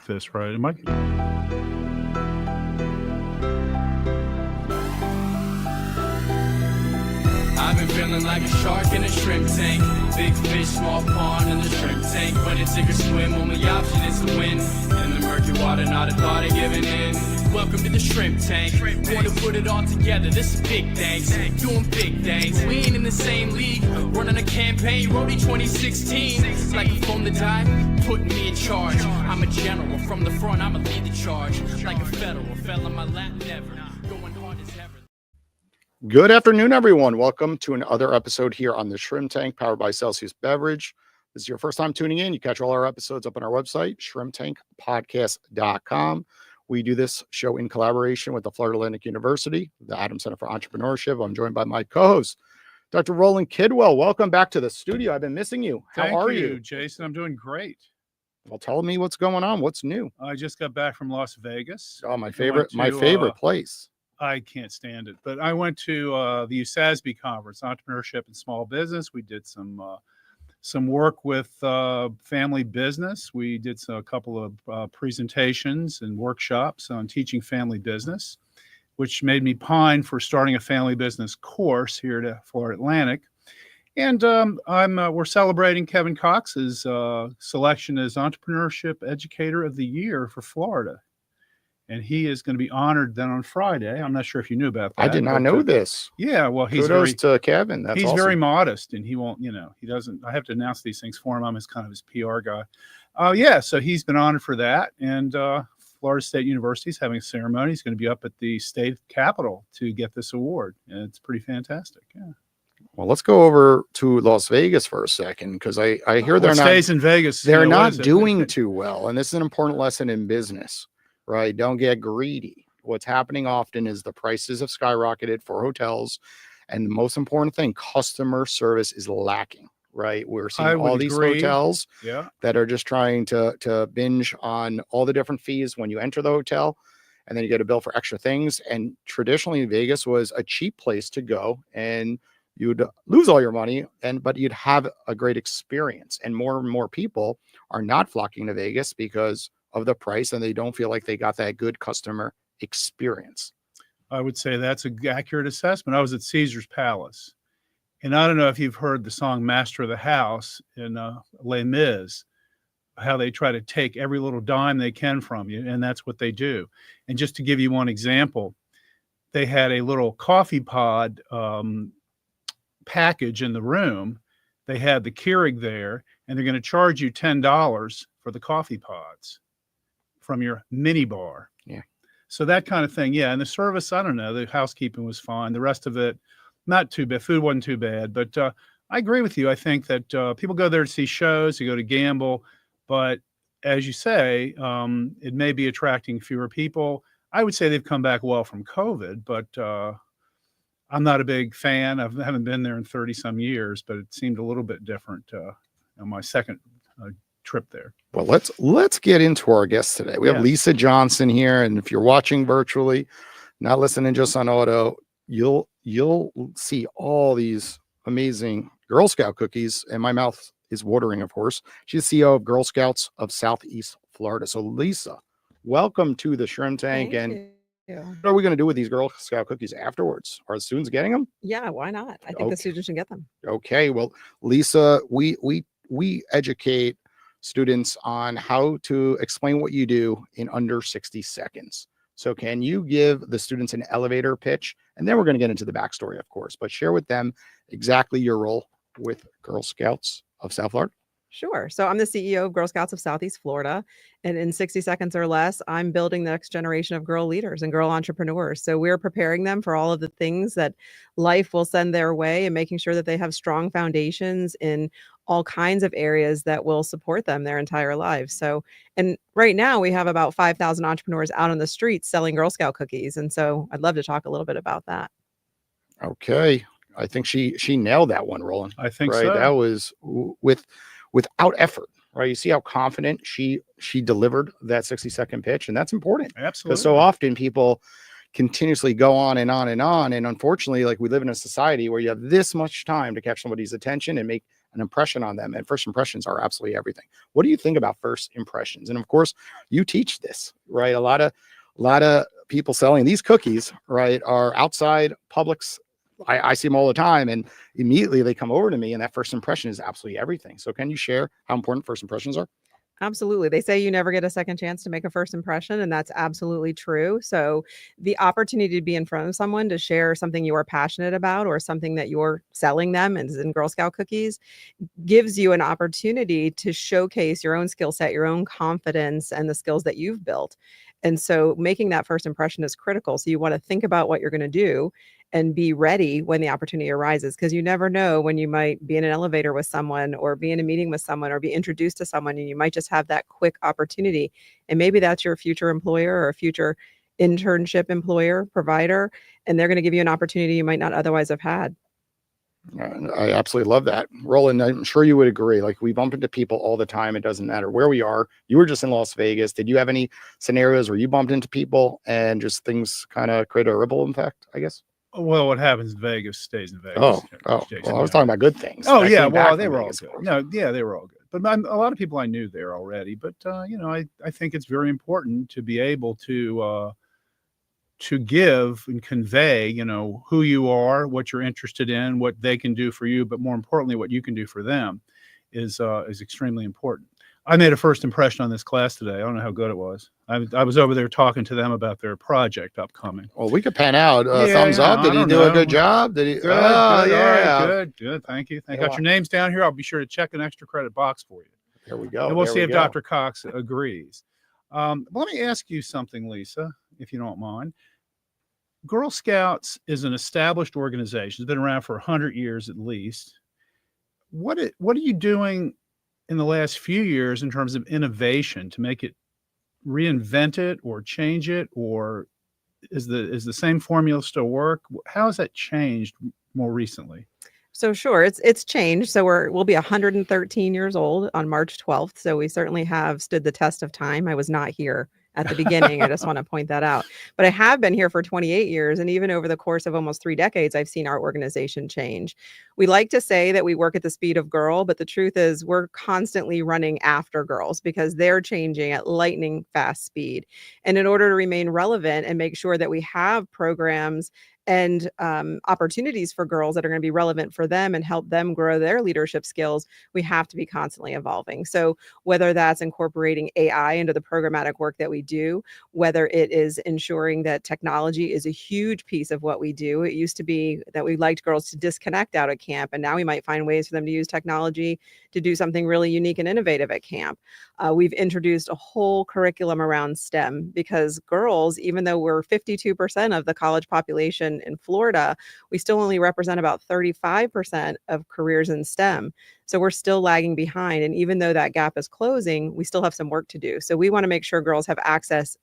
this right. Am I? I've been feeling like a shark in a shrimp tank. Big fish, small pond in the shrimp tank. But it's sink or swim, only option is to win. In the murky water, not a thought of giving in. Welcome to the shrimp tank. Want to put it all together, this is big things. Doing big things. We ain't in the same league. Running a campaign, Roadie 2016. Like a phone to die, putting me in charge. I'm a general, from the front, I'ma lead the charge. Like a federal, fell on my lap, never. Going hard as ever. Good afternoon, everyone. Welcome to another episode here on the Shrimp Tank, powered by Celsius Beverage. If this is your first time tuning in, you catch all our episodes up on our website, shrimptankpodcast.com. We do this show in collaboration with the Florida Atlantic University, the Adams Center for Entrepreneurship. I'm joined by my co-host, Dr. Roland Kidwell. Welcome back to the studio. I've been missing you. How are you, Jason? I'm doing great. Well, tell me what's going on. What's new? I just got back from Las Vegas. Oh, my favorite place. I can't stand it, but I went to the USASB conference, Entrepreneurship and Small Business. We did some work with family business. We did a couple of presentations and workshops on teaching family business, which made me pine for starting a family business course here at Florida Atlantic. And we're celebrating Kevin Cox's selection as Entrepreneurship Educator of the Year for Florida. And he is going to be honored then on Friday. I'm not sure if you knew about that. I did not know this. Yeah, well, kudos to Kevin. That's he's awesome. very modest, and he won't, he doesn't. I have to announce these things for him. I'm kind of his PR guy. Yeah, so he's been honored for that. And Florida State University is having a ceremony. He's going to be up at the state capitol to get this award. And it's pretty fantastic. Yeah. Well, let's go over to Las Vegas for a second, because I hear they're not stays in Vegas. They're not doing too well, and this is an important lesson in business. Right. Don't get greedy. What's happening often is the prices have skyrocketed for hotels. And the most important thing, customer service is lacking. Right. We're seeing all these hotels that are just trying to binge on all the different fees when you enter the hotel. And then you get a bill for extra things. And traditionally, Vegas was a cheap place to go, and you'd lose all your money, but you'd have a great experience. And more people are not flocking to Vegas because of the price, and they don't feel like they got that good customer experience. I would say that's an accurate assessment. I was at Caesar's Palace, and I don't know if you've heard the song Master of the House in Les Mis, how they try to take every little dime they can from you, and that's what they do. And just to give you one example, they had a little coffee pod package in the room. They had the Keurig there, and they're going to charge you $10 for the coffee pods from your mini bar. Yeah. So that kind of thing. Yeah. And the service, I don't know, the housekeeping was fine. The rest of it, not too bad. Food wasn't too bad, but I agree with you. I think that people go there to see shows, to go to gamble, but as you say, it may be attracting fewer people. I would say they've come back well from COVID, but I'm not a big fan. I haven't been there in 30 some years, but it seemed a little bit different on my second trip there. Well, let's get into our guests today. We have Lisa Johnson here, and if you're watching virtually, not listening just on audio, you'll see all these amazing Girl Scout cookies, and my mouth is watering, of course. She's CEO of Girl Scouts of Southeast Florida. So Lisa, welcome to the Shrimp Tank. Thank and you. What are we going to do with these Girl Scout cookies afterwards? Are the students getting them? Yeah, why not? I think the students should get them. Okay. Well, Lisa, we educate students on how to explain what you do in under 60 seconds. So can you give the students an elevator pitch? And then we're going to get into the backstory, of course, but share with them exactly your role with Girl Scouts of South Florida. Sure. So I'm the CEO of Girl Scouts of Southeast Florida. And in 60 seconds or less, I'm building the next generation of girl leaders and girl entrepreneurs. So we're preparing them for all of the things that life will send their way and making sure that they have strong foundations in all kinds of areas that will support them their entire lives. So, and right now we have about 5,000 entrepreneurs out on the streets selling Girl Scout cookies. And so I'd love to talk a little bit about that. Okay. I think she nailed that one, Roland. I think right. So. That was without effort, right? You see how confident she delivered that 60-second pitch, and that's important. Absolutely. Because so often people continuously go on and on and on, and unfortunately, like, we live in a society where you have this much time to catch somebody's attention and make an impression on them. And first impressions are absolutely everything. What do you think about first impressions? And of course, you teach this, right? A lot of people selling these cookies, right, are outside Publix. I see them all the time, and immediately they come over to me, and that first impression is absolutely everything. So can you share how important first impressions are? Absolutely. They say you never get a second chance to make a first impression, and that's absolutely true. So, the opportunity to be in front of someone to share something you are passionate about or something that you're selling them, as in Girl Scout cookies, gives you an opportunity to showcase your own skill set, your own confidence, and the skills that you've built. And so, making that first impression is critical. So, you want to think about what you're going to do and be ready when the opportunity arises, because you never know when you might be in an elevator with someone or be in a meeting with someone or be introduced to someone, and you might just have that quick opportunity. And maybe that's your future employer or a future internship employer provider, and they're going to give you an opportunity you might not otherwise have had. I absolutely love that. Roland, I'm sure you would agree. Like, we bump into people all the time. It doesn't matter where we are. You were just in Las Vegas. Did you have any scenarios where you bumped into people and just things kind of create a ripple effect, I guess? Well, what happens in Vegas stays in Vegas. Oh, Jason, well, I was talking about good things. Oh, that yeah. came back Well, from they were all Vegas, of good. course. No, yeah, they were all good. But a lot of people I knew there already. But, I think it's very important to be able to give and convey, who you are, what you're interested in, what they can do for you, but more importantly, what you can do for them is extremely important. I made a first impression on this class today. I don't know how good it was. I was over there talking to them about their project upcoming. Well, we could pan out. Yeah, Thumbs up. I Did he don't do a know. good job? Did he? Good, Oh, good, yeah. all right, good. Thank you. I got your names down here. I'll be sure to check an extra credit box for you. There we go. And we'll There see we if go. Dr. Cox agrees. Let me ask you something, Lisa, if you don't mind. Girl Scouts is an established organization. It's been around for 100 years at least. What are you doing in the last few years in terms of innovation to make it, reinvent it or change it, or is the same formula still work? How has that changed more recently? So sure, it's changed. So we'll be 113 years old on March 12th. So we certainly have stood the test of time. I was not here at the beginning. I just want to point that out. But I have been here for 28 years. And even over the course of almost 3 decades, I've seen our organization change. We like to say that we work at the speed of girl, but the truth is we're constantly running after girls because they're changing at lightning fast speed. And in order to remain relevant and make sure that we have programs and opportunities for girls that are going to be relevant for them and help them grow their leadership skills, we have to be constantly evolving. So whether that's incorporating AI into the programmatic work that we do, whether it is ensuring that technology is a huge piece of what we do. It used to be that we liked girls to disconnect out at camp, and now we might find ways for them to use technology to do something really unique and innovative at camp. We've introduced a whole curriculum around STEM because girls, even though we're 52% of the college population in Florida, we still only represent about 35% of careers in STEM. So we're still lagging behind. And even though that gap is closing, we still have some work to do. So we want to make sure girls have access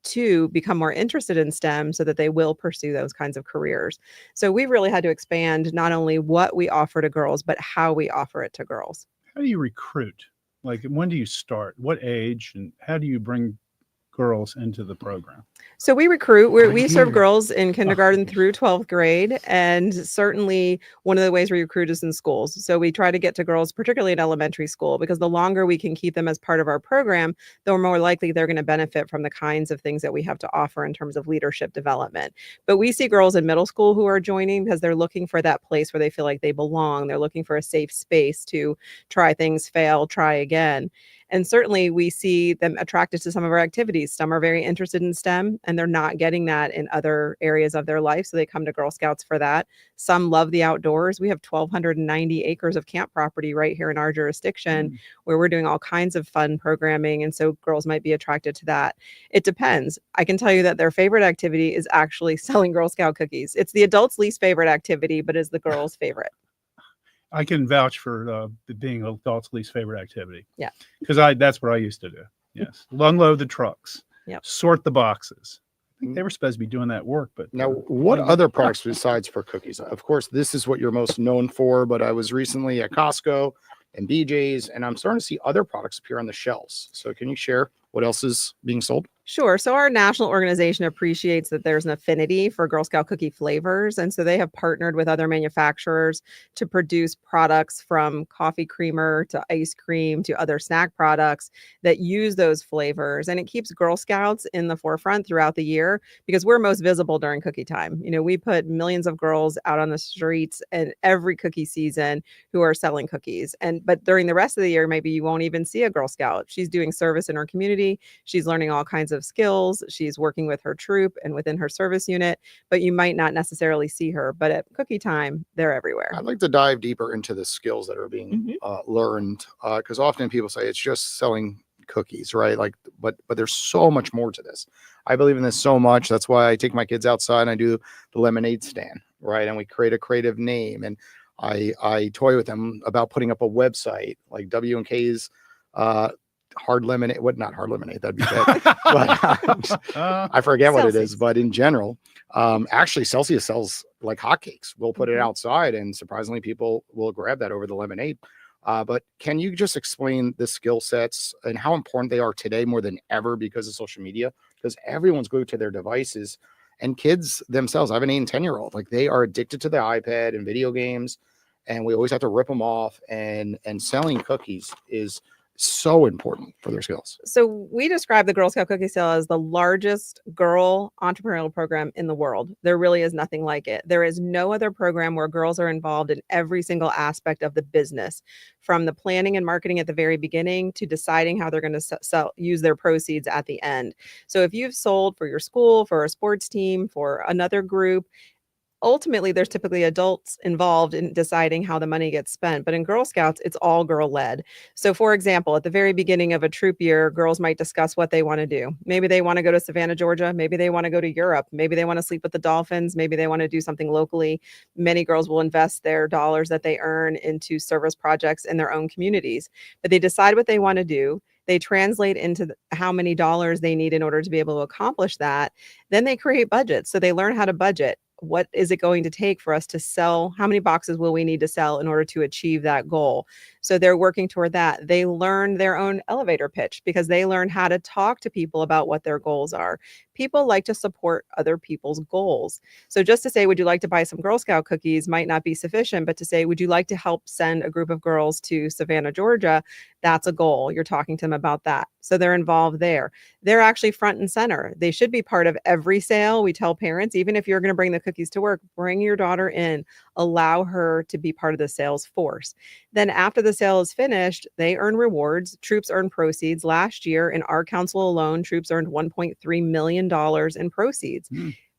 to become more interested in STEM so that they will pursue those kinds of careers. So we've really had to expand not only what we offer to girls, but how we offer it to girls. How do you recruit? Like, when do you start? What age? And how do you bring girls into the program? So we recruit, we serve girls in kindergarten through 12th grade. And certainly one of the ways we recruit is in schools. So we try to get to girls, particularly in elementary school, because the longer we can keep them as part of our program, the more likely they're going to benefit from the kinds of things that we have to offer in terms of leadership development. But we see girls in middle school who are joining because they're looking for that place where they feel like they belong. They're looking for a safe space to try things, fail, try again. And certainly we see them attracted to some of our activities. Some are very interested in STEM and they're not getting that in other areas of their life. So they come to Girl Scouts for that. Some love the outdoors. We have 1,290 acres of camp property right here in our jurisdiction where we're doing all kinds of fun programming. And so girls might be attracted to that. It depends. I can tell you that their favorite activity is actually selling Girl Scout cookies. It's the adults' least favorite activity, but is the girls' favorite. I can vouch for being adults' least favorite activity. Yeah. Because that's what I used to do. Yes. Unload the trucks. Yep. Sort the boxes. I think they were supposed to be doing that work, but now, what other products besides for cookies? Of course, this is what you're most known for, but I was recently at Costco and BJ's, and I'm starting to see other products appear on the shelves. So can you share what else is being sold? Sure. So our national organization appreciates that there's an affinity for Girl Scout cookie flavors. And so they have partnered with other manufacturers to produce products from coffee creamer to ice cream to other snack products that use those flavors. And it keeps Girl Scouts in the forefront throughout the year because we're most visible during cookie time. You know, we put millions of girls out on the streets and every cookie season who are selling cookies. But during the rest of the year, maybe you won't even see a Girl Scout. She's doing service in her community. She's learning all kinds of skills. She's working with her troop and within her service unit, but you might not necessarily see her. But at cookie time, they're everywhere. I'd like to dive deeper into the skills that are being learned, because often people say it's just selling cookies, right? Like, but there's so much more to this. I believe in this so much. That's why I take my kids outside and I do the lemonade stand, right? And we create a creative name, and I toy with them about putting up a website like W&K's hard lemonade. What, not hard lemonade, that'd be bad. But I forget what it is, but in general, actually Celsius sells like hotcakes. We'll put it outside and surprisingly people will grab that over the lemonade. But can you just explain the skill sets and how important they are today more than ever because of social media? Because everyone's glued to their devices, and kids themselves, I have an 8 and 10-year-old, like they are addicted to the iPad and video games, and we always have to rip them off, and selling cookies is so important for their skills. So we describe the Girl Scout cookie sale as the largest girl entrepreneurial program in the world. There really is nothing like it. There is no other program where girls are involved in every single aspect of the business, from the planning and marketing at the very beginning to deciding how they're going to use their proceeds at the end. So if you've sold for your school, for a sports team, for another group, ultimately, there's typically adults involved in deciding how the money gets spent. But in Girl Scouts, it's all girl led. So for example, at the very beginning of a troop year, girls might discuss what they want to do. Maybe they want to go to Savannah, Georgia. Maybe they want to go to Europe. Maybe they want to sleep with the dolphins. Maybe they want to do something locally. Many girls will invest their dollars that they earn into service projects in their own communities. But they decide what they want to do. They translate into how many dollars they need in order to be able to accomplish that. Then they create budgets. So they learn how to budget. What is it going to take for us to sell? How many boxes will we need to sell in order to achieve that goal? So they're working toward that. They learn their own elevator pitch because they learn how to talk to people about what their goals are. People like to support other people's goals. So just to say, would you like to buy some Girl Scout cookies might not be sufficient, but to say, would you like to help send a group of girls to Savannah, Georgia? That's a goal. You're talking to them about that. So they're involved there. They're actually front and center. They should be part of every sale. We tell parents, even if you're going to bring the cookies to work, bring your daughter in, allow her to be part of the sales force. Then after the sale is finished, they earn rewards. Troops earn proceeds. Last year in our council alone, troops earned $1.3 million in proceeds.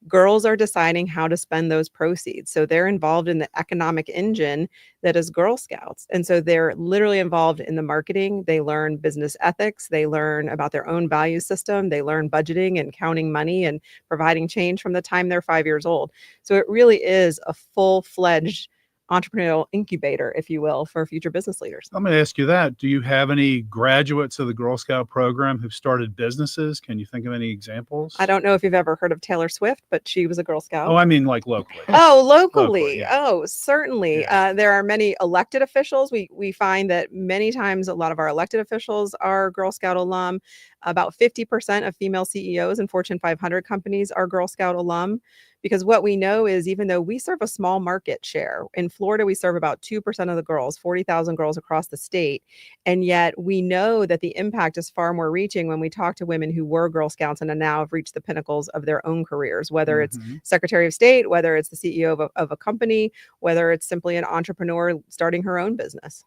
Girls are deciding how to spend those proceeds. So they're involved in the economic engine that is Girl Scouts. And so they're literally involved in the marketing. They learn business ethics. They learn about their own value system. They learn budgeting and counting money and providing change from the time they're 5 years old. So it really is a full-fledged entrepreneurial incubator, if you will, for future business leaders. I'm going to ask you that. Do you have any graduates of the Girl Scout program who've started businesses? Can you think of any examples? I don't know if you've ever heard of Taylor Swift, but she was a Girl Scout. Oh, I mean like locally. Oh, locally. Locally, yeah. Oh, certainly. Yeah. There are many elected officials. We find that many times a lot of our elected officials are Girl Scout alum. About 50% of female CEOs in Fortune 500 companies are Girl Scout alum. Because what we know is even though we serve a small market share, in Florida, we serve about 2% of the girls, 40,000 girls across the state. And yet we know that the impact is far more reaching when we talk to women who were Girl Scouts and now have reached the pinnacles of their own careers, whether it's Secretary of State, whether it's the CEO of a company, whether it's simply an entrepreneur starting her own business.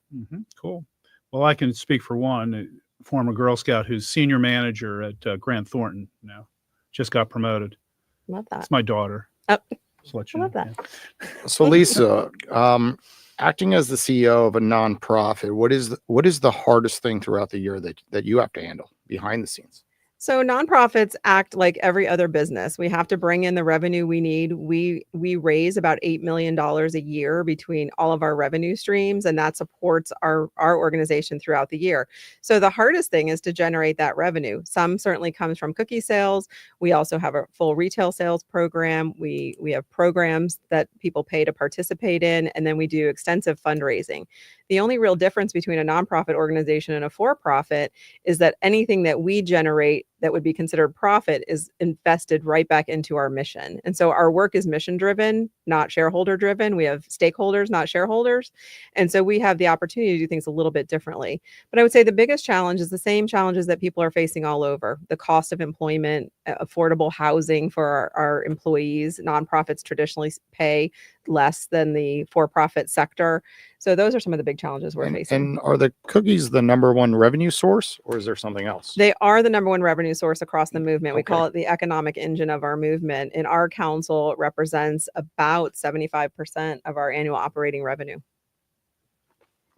Cool. Well, I can speak for one, a former Girl Scout who's senior manager at Grant Thornton now, just got promoted. Love that. It's my daughter. Oh, Just let you I love know. that. So Lisa, acting as the CEO of a nonprofit, what is the hardest thing throughout the year that you have to handle behind the scenes? So nonprofits act like every other business. We have to bring in the revenue we need. We raise about $8 million a year between all of our revenue streams, and that supports our organization throughout the year. So the hardest thing is to generate that revenue. Some certainly comes from cookie sales. We also have a full retail sales program. We have programs that people pay to participate in, and then we do extensive fundraising. The only real difference between a nonprofit organization and a for-profit is that anything that we generate, that would be considered profit is invested right back into our mission. And so our work is mission driven, not shareholder driven. We have stakeholders, not shareholders. And so we have the opportunity to do things a little bit differently. But I would say the biggest challenge is the same challenges that people are facing all over: the cost of employment, affordable housing for our employees. Nonprofits traditionally pay less than the for-profit sector. So those are some of the big challenges we're facing. And are the cookies the number one revenue source, or is there something else? They are the number one revenue source across the movement. We Okay. call it the economic engine of our movement. In our council, it represents about 75% of our annual operating revenue,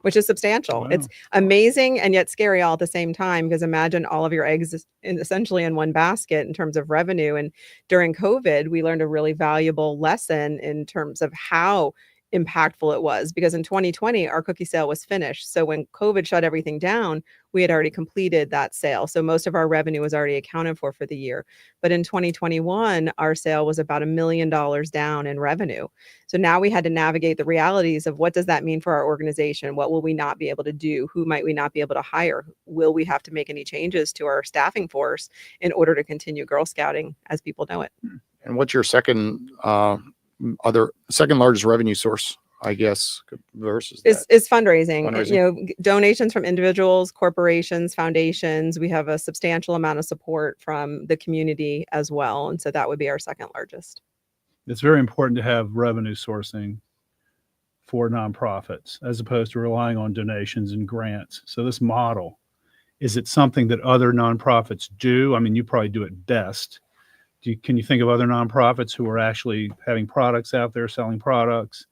which is substantial. Wow. It's amazing and yet scary all at the same time, because imagine all of your eggs essentially in one basket in terms of revenue. And during COVID, we learned a really valuable lesson in terms of how impactful it was, because in 2020 our cookie sale was finished. So when COVID shut everything down, we had already completed that sale. So most of our revenue was already accounted for the year. But in 2021, our sale was about $1 million down in revenue. So now we had to navigate the realities of what does that mean for our organization? What will we not be able to do? Who might we not be able to hire? Will we have to make any changes to our staffing force in order to continue Girl Scouting as people know it? And what's your second largest revenue source, I guess, versus that? Is fundraising. Fundraising. You know, donations from individuals, corporations, foundations. We have a substantial amount of support from the community as well. And so that would be our second largest. It's very important to have revenue sourcing for nonprofits as opposed to relying on donations and grants. So this model, is it something that other nonprofits do? I mean, you probably do it best. Can you think of other nonprofits who are actually having products out there, selling products,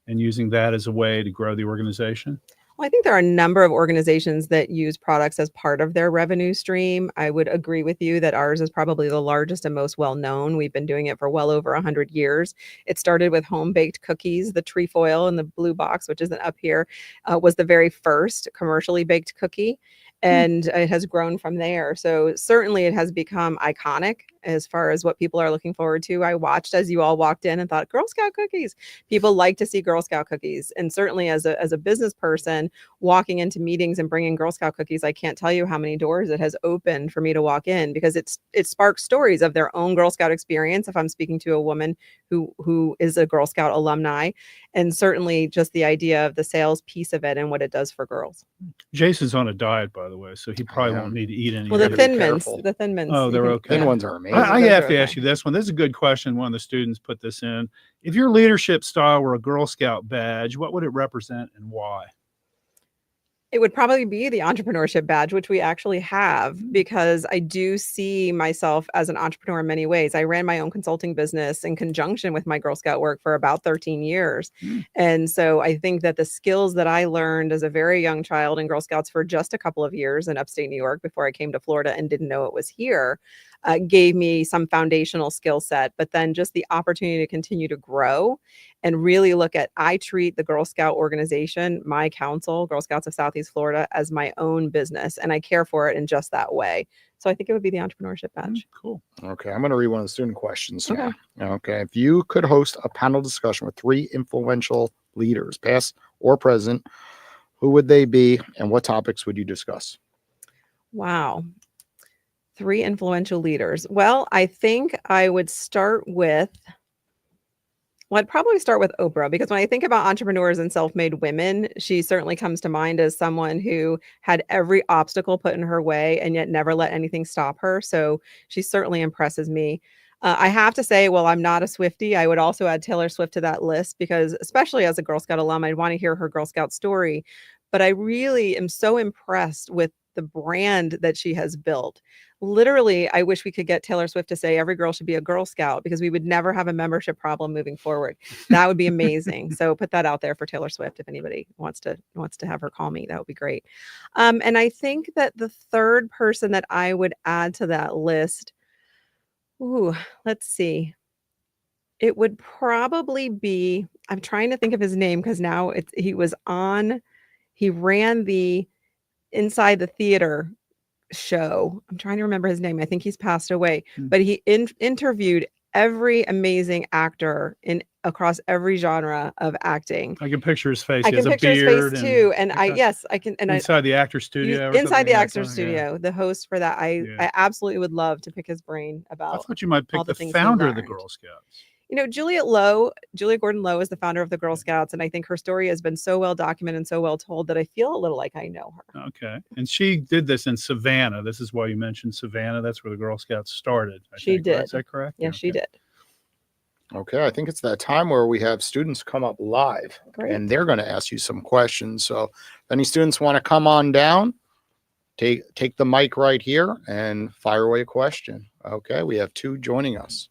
and using that as a way to grow the organization? Well, I think there are a number of organizations that use products as part of their revenue stream. I would agree with you that ours is probably the largest and most well-known. We've been doing it for well over 100 years. It started with home-baked cookies. The trefoil in the blue box, which isn't up here, was the very first commercially baked cookie. And it has grown from there. So certainly it has become iconic as far as what people are looking forward to. I watched as you all walked in and thought, Girl Scout cookies. People like to see Girl Scout cookies. And certainly as a business person walking into meetings and bringing Girl Scout cookies, I can't tell you how many doors it has opened for me to walk in, because it sparks stories of their own Girl Scout experience if I'm speaking to a woman who is a Girl Scout alumni, and certainly just the idea of the sales piece of it and what it does for girls. Jason's on a diet, by the way, so he probably won't need to eat any. Well, the gotta be Thin Mints, careful. the Thin Mints. Oh, they're okay. Thin ones are amazing. I Those have are to ask okay. you this one. This is a good question. One of the students put this in. If your leadership style were a Girl Scout badge, what would it represent and why? It would probably be the entrepreneurship badge, which we actually have, because I do see myself as an entrepreneur in many ways. I ran my own consulting business in conjunction with my Girl Scout work for about 13 years. And so I think that the skills that I learned as a very young child in Girl Scouts for just a couple of years in upstate New York before I came to Florida and didn't know it was here, gave me some foundational skill set, but then just the opportunity to continue to grow and really look at, I treat the Girl Scout organization, my council, Girl Scouts of Southeast Florida, as my own business, and I care for it in just that way. So I think it would be the entrepreneurship badge. Cool. Okay, I'm going to read one of the student questions Okay. now. Okay, if you could host a panel discussion with 3 influential leaders, past or present, who would they be and what topics would you discuss? Wow. 3 influential leaders. Well, I think I would start with, I'd probably start with Oprah, because when I think about entrepreneurs and self-made women, she certainly comes to mind as someone who had every obstacle put in her way and yet never let anything stop her. So she certainly impresses me. I have to say, well, I'm not a Swiftie. I would also add Taylor Swift to that list, because especially as a Girl Scout alum, I'd want to hear her Girl Scout story. But I really am so impressed with the brand that she has built. Literally, I wish we could get Taylor Swift to say every girl should be a Girl Scout, because we would never have a membership problem moving forward. That would be amazing. So put that out there for Taylor Swift. If anybody wants to have her call me, that would be great. And I think that the third person that I would add to that list, let's see. It would probably be, I'm trying to think of his name, because now he ran the Inside the Theater show. I'm trying to remember his name. I think he's passed away, but he interviewed every amazing actor in across every genre of acting. I can picture his face. I He can has a picture his beard face too, and okay. yes, I can. And Inside the actor studio, or inside something the like actor that? Yeah. studio, the host for that, Yeah. I absolutely would love to pick his brain I about thought you might all pick the the things he founder of the learned. Girl Scouts. You know, Julia Gordon Lowe is the founder of the Girl Scouts, and I think her story has been so well documented and so well told that I feel a little like I know her. Okay. And she did this in Savannah. This is why you mentioned Savannah. That's where the Girl Scouts started. She think, right? did. Is that correct? Yeah, she did. Okay, I think it's that time where we have students come up live Great. and they're going to ask you some questions. So if any students want to come on down, take the mic right here and fire away a question. Okay, we have 2 joining us.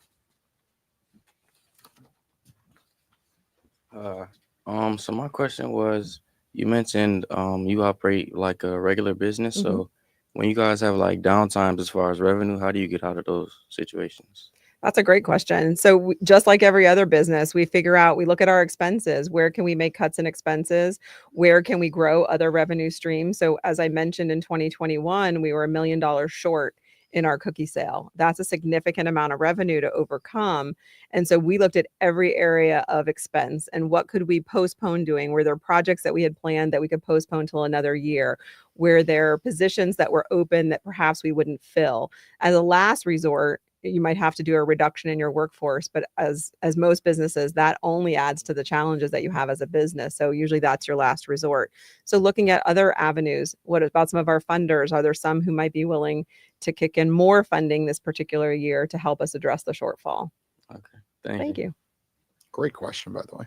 So my question was, you mentioned you operate like a regular business. Mhm. So when you guys have like downtimes as far as revenue, how do you get out of those situations? That's a great question. So just like every other business, we look at our expenses. Where can we make cuts in expenses? Where can we grow other revenue streams? So as I mentioned, in 2021, we were $1 million short in our cookie sale. That's a significant amount of revenue to overcome. And so we looked at every area of expense and what could we postpone doing? Were there projects that we had planned that we could postpone till another year? Were there positions that were open that perhaps we wouldn't fill? As a last resort, you might have to do a reduction in your workforce, but as most businesses, that only adds to the challenges that you have as a business. So usually that's your last resort. So looking at other avenues, what about some of our funders? Are there some who might be willing to kick in more funding this particular year to help us address the shortfall? Okay, thank Thank you. Great question, by the way.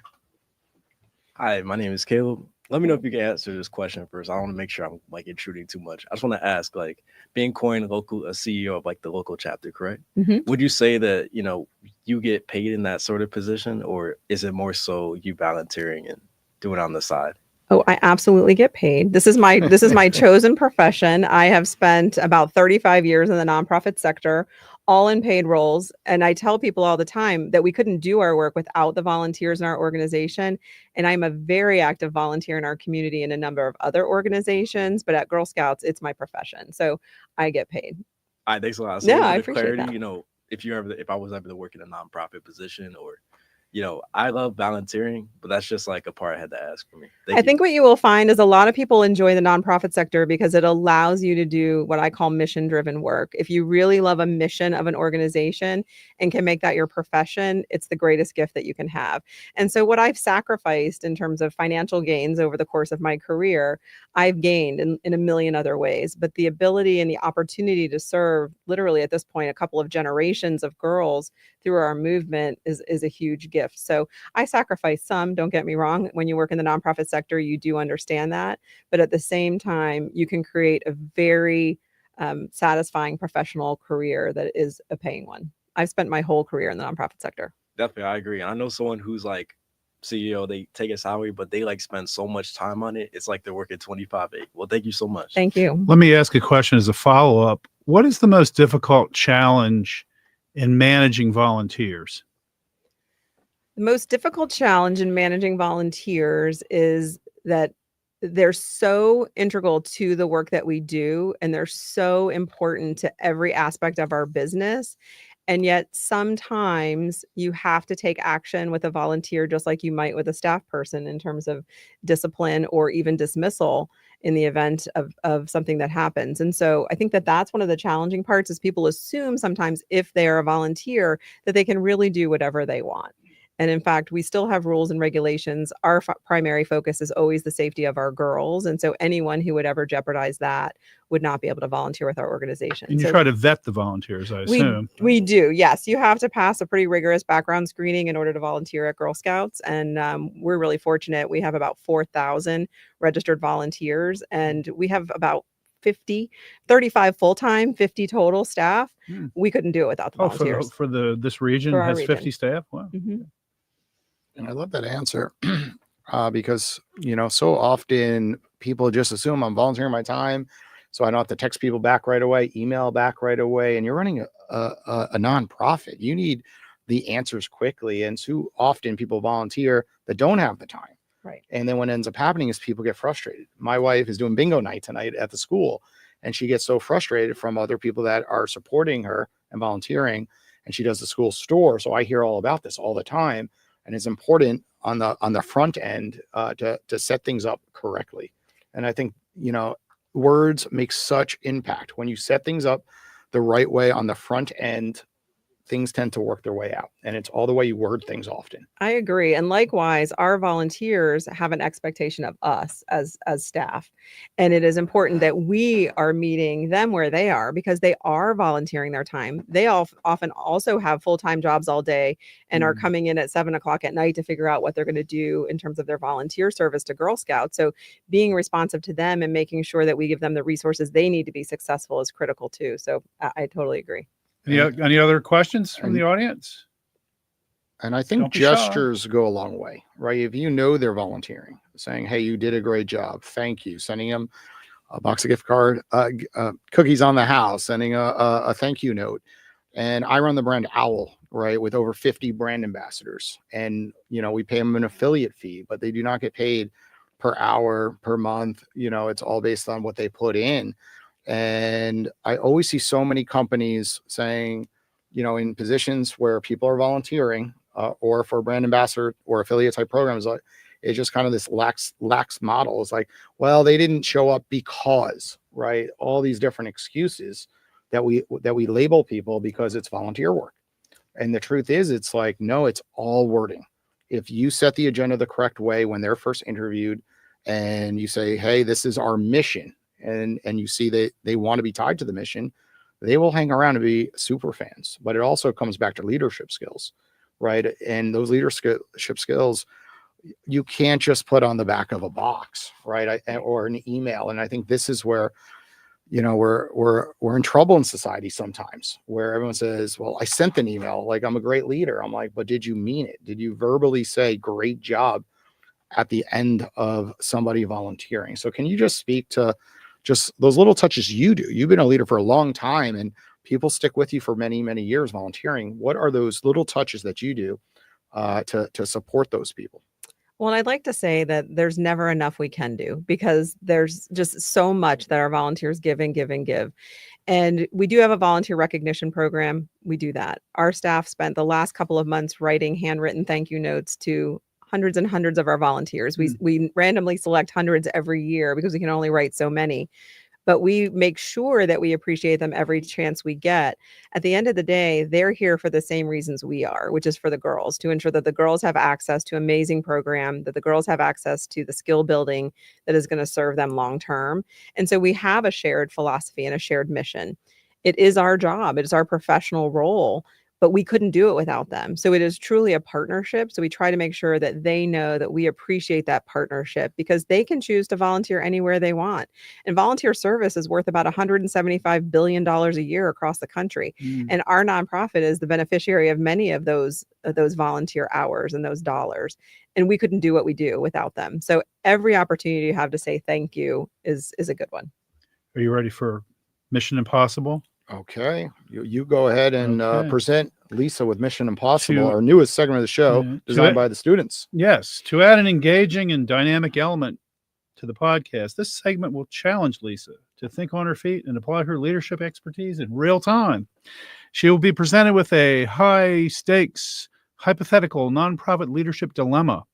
Hi, my name is Caleb. Let me know if you can answer this question first. I want to make sure I'm like intruding too much. I just want to ask, like, being Coin local, a CEO of like the local chapter, correct? Mhm. Would you say that, you know, you get paid in that sort of position, or is it more so you volunteering and doing it on the side? Oh, I absolutely get paid. This is my chosen profession. I have spent about 35 years in the nonprofit sector, all in paid roles. And I tell people all the time that we couldn't do our work without the volunteers in our organization. And I'm a very active volunteer in our community in a number of other organizations, but at Girl Scouts, it's my profession. So I get paid. All right, thanks a lot. So Yeah, for I the appreciate clarity, that. you know, if I was ever to work in a nonprofit position, or, you know, I love volunteering, but that's just like a part I had to ask for me. Thank I you. think what you will find is a lot of people enjoy the nonprofit sector because it allows you to do what I call mission driven work. If you really love a mission of an organization and can make that your profession, it's the greatest gift that you can have. And so what I've sacrificed in terms of financial gains over the course of my career, I've gained in a million other ways. But the ability and the opportunity to serve literally at this point a couple of generations of girls through our movement is a huge gift. So I sacrifice some, don't get me wrong. When you work in the nonprofit sector, you do understand that. But at the same time, you can create a very satisfying professional career that is a paying one. I've spent my whole career in the nonprofit sector. Definitely, I agree. And I know someone who's like CEO, they take a salary, but they like spend so much time on it. It's like they're working 25/8. Well, thank you so much. Thank you. Let me ask a question as a follow-up. What is the most difficult challenge in managing volunteers? The most difficult challenge in managing volunteers is that they're so integral to the work that we do, and they're so important to every aspect of our business. And yet sometimes you have to take action with a volunteer just like you might with a staff person in terms of discipline or even dismissal in the event of something that happens. And so I think that that's one of the challenging parts is people assume sometimes if they are a volunteer that they can really do whatever they want. And in fact, we still have rules and regulations. Our primary focus is always the safety of our girls. And so anyone who would ever jeopardize that would not be able to volunteer with our organization. And you So try to vet the volunteers, I assume. we do. Yes. You have to pass a pretty rigorous background screening in order to volunteer at Girl Scouts. And we're really fortunate. We have about 4,000 registered volunteers, and we have about 35 full-time, 50 total staff. We couldn't do it without the volunteers. For this region For our has region. 50 staff? Wow. Mhm. And I love that answer because, you know, so often people just assume I'm volunteering my time, so I don't have to text people back right away, email back right away. And you're running a nonprofit. You need the answers quickly. And so often people volunteer that don't have the time. Right. And then what ends up happening is people get frustrated. My wife is doing bingo night tonight at the school, and she gets so frustrated from other people that are supporting her and volunteering. And she does the school store. So I hear all about this all the time. And it's important on the front end to set things up correctly. And I think, words make such impact. When you set things up the right way on the front end, things tend to work their way out. And it's all the way you word things often. I agree. And likewise, our volunteers have an expectation of us as staff. And it is important that we are meeting them where they are because they are volunteering their time. They often also have full-time jobs all day and are coming in at 7:00 at night to figure out what they're going to do in terms of their volunteer service to Girl Scouts. So being responsive to them and making sure that we give them the resources they need to be successful is critical too. So I totally agree. Any other questions from the audience? And I think Don't be shy. gestures go a long way, right? If they're volunteering, saying, hey, you did a great job. Thank you. Sending them a box of gift card, cookies on the house, sending a thank you note. And I run the brand Owl, right, with over 50 brand ambassadors. And, we pay them an affiliate fee, but they do not get paid per hour, per month. It's all based on what they put in. And I always see so many companies saying, in positions where people are volunteering or for brand ambassador or affiliate type programs, it's just kind of this lax model. It's like, well, they didn't show up because, right? All these different excuses that we label people because it's volunteer work. And the truth is, it's like, no, it's all wording. If you set the agenda the correct way when they're first interviewed and you say, hey, this is our mission, and you see that they want to be tied to the mission, they will hang around and be super fans. But it also comes back to leadership skills, right? And those leadership skills, you can't just put on the back of a box, right? Or an email. And I think this is where, we're in trouble in society sometimes, where everyone says, well, I sent an email, like I'm a great leader. I'm like, but did you mean it? Did you verbally say great job at the end of somebody volunteering? So can you just speak to just those little touches you do? You've been a leader for a long time and people stick with you for many, many years volunteering. What are those little touches that you do to support those people? Well, I'd like to say that there's never enough we can do because there's just so much that our volunteers give and give and give. And we do have a volunteer recognition program. We do that. Our staff spent the last couple of months writing handwritten thank you notes to hundreds and hundreds of our volunteers. We randomly select hundreds every year because we can only write so many, but we make sure that we appreciate them every chance we get. At the end of the day, they're here for the same reasons we are, which is for the girls, to ensure that the girls have access to amazing program, that the girls have access to the skill building that is going to serve them long term. And so we have a shared philosophy and a shared mission. It is our job. It is our professional role, but we couldn't do it without them. So it is truly a partnership. So we try to make sure that they know that we appreciate that partnership because they can choose to volunteer anywhere they want. And volunteer service is worth about $175 billion a year across the country. And our nonprofit is the beneficiary of many of those volunteer hours and those dollars. And we couldn't do what we do without them. So every opportunity you have to say thank you is a good one. Are you ready for Mission Impossible? Okay, you go ahead and present Lisa with Mission Impossible, To- our newest segment of the show, designed by the students. Yes. To add an engaging and dynamic element to the podcast, this segment will challenge Lisa to think on her feet and apply her leadership expertise in real time. She will be presented with a high-stakes, hypothetical nonprofit leadership dilemma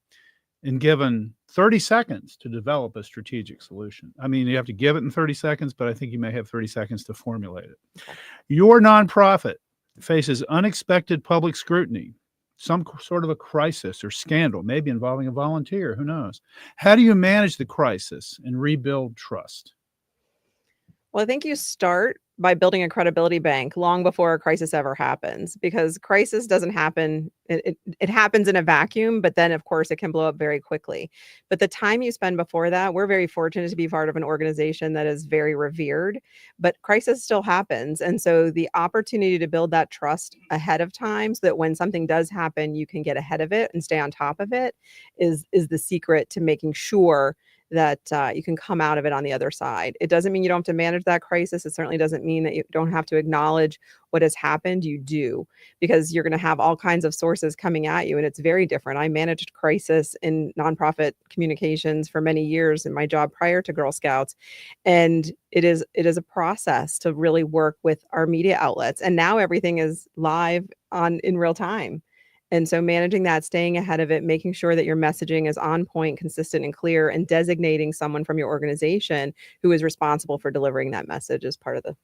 and given 30 seconds to develop a strategic solution. I mean, you have to give it in 30 seconds, but I think you may have 30 seconds to formulate it. Okay. Your nonprofit faces unexpected public scrutiny, some sort of a crisis or scandal, maybe involving a volunteer, who knows? How do you manage the crisis and rebuild trust? Well, I think you start by building a credibility bank long before a crisis ever happens, because crisis doesn't happen. It happens in a vacuum, but then of course it can blow up very quickly. But the time you spend before that, we're very fortunate to be part of an organization that is very revered, but crisis still happens. And so the opportunity to build that trust ahead of time so that when something does happen, you can get ahead of it and stay on top of it is the secret to making sure that you can come out of it on the other side. It doesn't mean you don't have to manage that crisis. It certainly doesn't mean that you don't have to acknowledge what has happened. You do, because you're going to have all kinds of sources coming at you, and it's very different. I managed crisis in nonprofit communications for many years in my job prior to Girl Scouts, and it is a process to really work with our media outlets. And now everything is live in real time. And so managing that, staying ahead of it, making sure that your messaging is on point, consistent, and clear, and designating someone from your organization who is responsible for delivering that message is part of the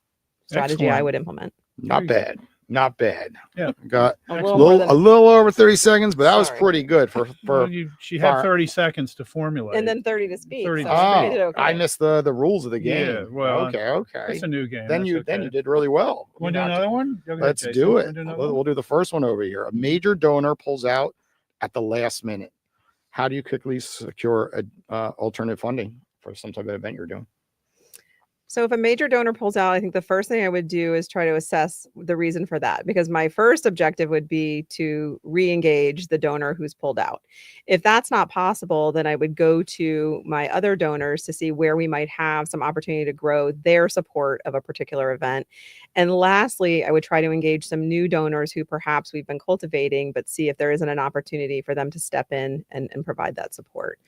strategy I Excellent. would implement. Not bad. Not bad. Yeah. Got A a little more little, than a little over 30 seconds, but that was Sorry. pretty good for Well, she had fire- 30 seconds to formulate. and then 30 to speak. 30 So to I speak. did okay. I missed the rules of the game. Yeah, well, okay. it's a new game. Then That's you okay. did really well. Want to do knocked another it. one? Go ahead, Let's Jason. do Wanna it. another We'll one? do the first one over here. A major donor pulls out at the last minute. How do you quickly secure alternative funding for some type of event you're doing? So if a major donor pulls out, I think the first thing I would do is try to assess the reason for that, because my first objective would be to re-engage the donor who's pulled out. If that's not possible, then I would go to my other donors to see where we might have some opportunity to grow their support of a particular event. And lastly, I would try to engage some new donors who perhaps we've been cultivating, but see if there isn't an opportunity for them to step in and provide that support.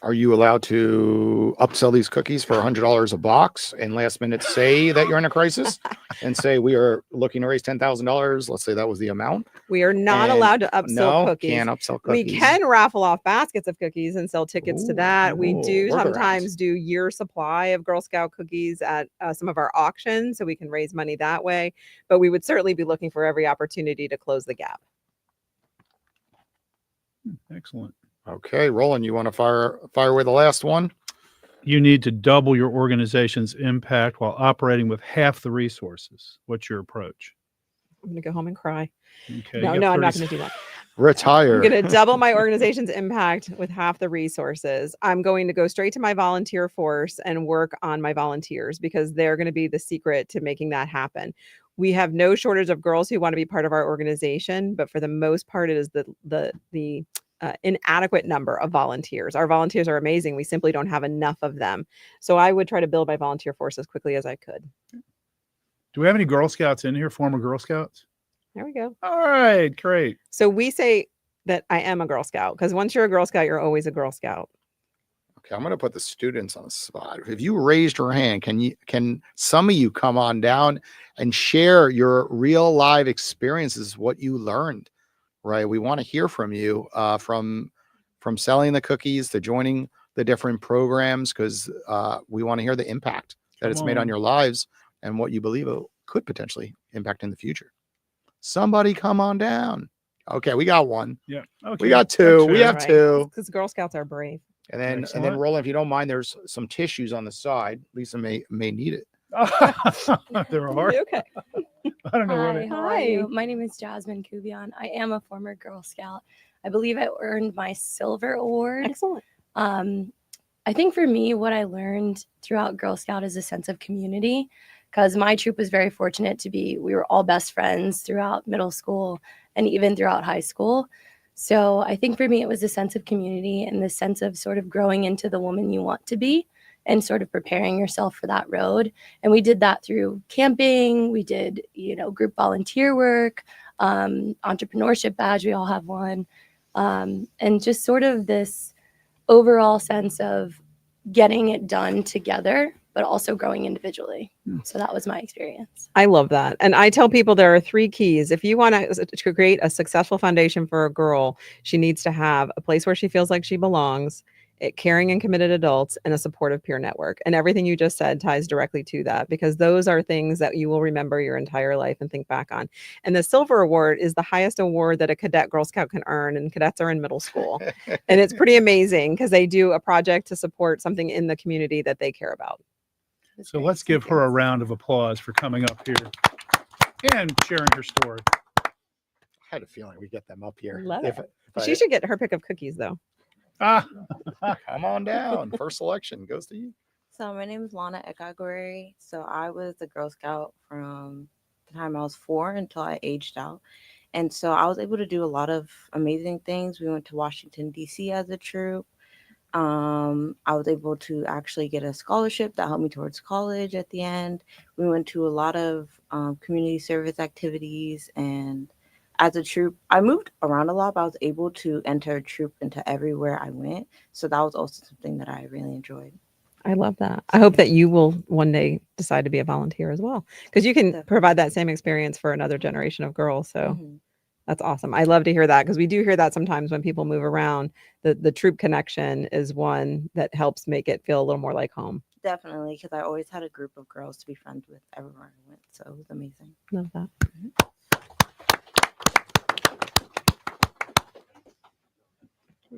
Are you allowed to upsell these cookies for $100 a box and last minute say that you're in a crisis and say we are looking to raise $10,000? Let's say that was the amount. We are not And allowed to upsell no, cookies. can't upsell We cookies. can raffle off baskets of cookies and sell tickets to that. We do workarounds. sometimes do year supply of Girl Scout cookies at some of our auctions, so we can raise money that way. But we would certainly be looking for every opportunity to close the gap. Excellent. Okay, Roland, you want to fire away the last one? You need to double your organization's impact while operating with half the resources. What's your approach? I'm going to go home and cry. Okay. No, you got I'm not 30 going to do that. Retire. I'm going to double my organization's impact with half the resources. I'm going to go straight to my volunteer force and work on my volunteers, because they're going to be the secret to making that happen. We have no shortage of girls who want to be part of our organization, but for the most part, it is the inadequate number of volunteers. Our volunteers are amazing. We simply don't have enough of them. So I would try to build my volunteer force as quickly as I could. Do we have any Girl Scouts in here, former Girl Scouts? There we go. All right, great. So we say that I am a Girl Scout, because once you're a Girl Scout, you're always a Girl Scout. Okay, I'm going to put the students on the spot. If you raised your hand, can some of you come on down and share your real live experiences, what you learned? Right, we want to hear from you, from selling the cookies to joining the different programs, because we want to hear the impact that it's made on your lives and what you believe it could potentially impact in the future. Somebody come on down. Okay, we got one. Yeah. Okay. We got two. We have Right. two. Because Girl Scouts are brave. And then Excellent. Roland, if you don't mind, there's some tissues on the side. Lisa may need it. There are. Okay. I don't know what Hi, it. how are Hi. you? My name is Jasmine Kubion. I am a former Girl Scout. I believe I earned my silver award. Excellent. I think for me, what I learned throughout Girl Scout is a sense of community, because my troop was very fortunate to be, we were all best friends throughout middle school and even throughout high school. So I think for me, it was a sense of community and the sense of sort of growing into the woman you want to be and sort of preparing yourself for that road. And we did that through camping. We did, group volunteer work, entrepreneurship badge. We all have one. And just sort of this overall sense of getting it done together, but also growing individually. So that was my experience. I love that. And I tell people there are 3 keys. If you want to create a successful foundation for a girl, she needs to have a place where she feels like she belongs, caring and committed adults, and a supportive peer network. And everything you just said ties directly to that, because those are things that you will remember your entire life and think back on. And the Silver Award is the highest award that a cadet Girl Scout can earn, and cadets are in middle school. And it's pretty amazing because they do a project to support something in the community that they care about. So let's give her a round of applause for coming up here and sharing her story. I had a feeling we get them up here. Love If She should get her pick of cookies, though. come on down. First selection goes to you. So my name is Lana Ekagwari. So I was a Girl Scout from the time I was 4 until I aged out. And so I was able to do a lot of amazing things. We went to Washington, D.C. as a troop. I was able to actually get a scholarship that helped me towards college at the end. We went to a lot of community service activities, and as a troop, I moved around a lot, but I was able to enter a troop into everywhere I went. So that was also something that I really enjoyed. I love that. I hope that you will one day decide to be a volunteer as well, because you can Definitely. provide that same experience for another generation of girls. So Mhm. That's awesome. I love to hear that because we do hear that sometimes when people move around. The troop connection is one that helps make it feel a little more like home. Definitely, because I always had a group of girls to be friends with everywhere I went. So it was amazing. Love that.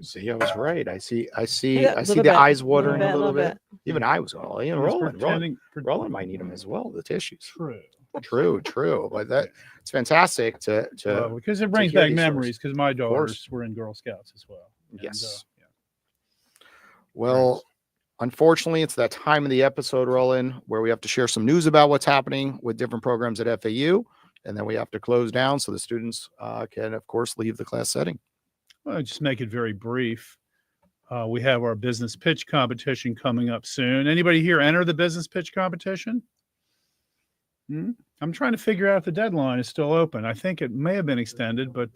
See, I was right. I see Yeah, I see little the bit, eyes little watering bit, a little little bit. Even I was all, He's Roland pretending- might need them as well, the tissues. True. True. But it's fantastic to Well, because it brings hear back these memories. Because my course. daughters were in Girl Scouts as well. And, Yes. yeah. Well, unfortunately, it's that time of the episode, Roland, where we have to share some news about what's happening with different programs at FAU, and then we have to close down so the students can, of course, leave the class setting. Well, I'll just make it very brief. We have our business pitch competition coming up soon. Anybody here enter the business pitch competition? I'm trying to figure out if the deadline is still open. I think it may have been extended, but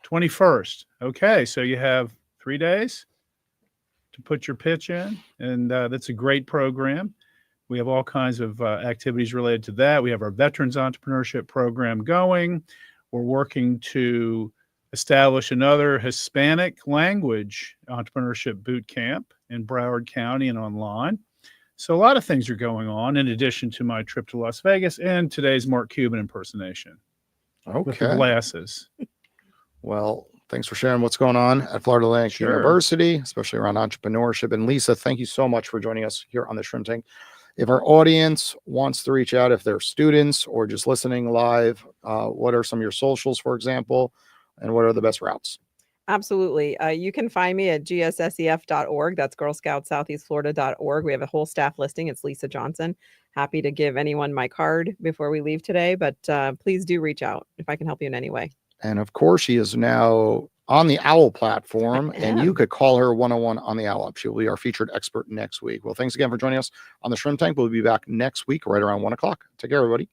21st. Okay, so you have 3 days to put your pitch in, and that's a great program. We have all kinds of activities related to that. We have our Veterans Entrepreneurship program going. We're working to establish another Hispanic language entrepreneurship boot camp in Broward County and online. So a lot of things are going on in addition to my trip to Las Vegas and today's Mark Cuban impersonation with the Okay. glasses. Well, thanks for sharing what's going on at Florida Atlantic Sure. University, especially around entrepreneurship. And Lisa, thank you so much for joining us here on the Shrimp Tank. If our audience wants to reach out, if they're students or just listening live, what are some of your socials, for example, and what are the best routes? Absolutely. You can find me at gssef.org. That's Girl Scouts Southeastflorida.org. We have a whole staff listing. It's Lisa Johnson. Happy to give anyone my card before we leave today, but please do reach out if I can help you in any way. And of course, she is now on the OWL platform, and you am. could call her 101 on the OWL app. She will be our featured expert next week. Well, thanks again for joining us on the Shrimp Tank. We'll be back next week right around 1 o'clock. Take care, everybody.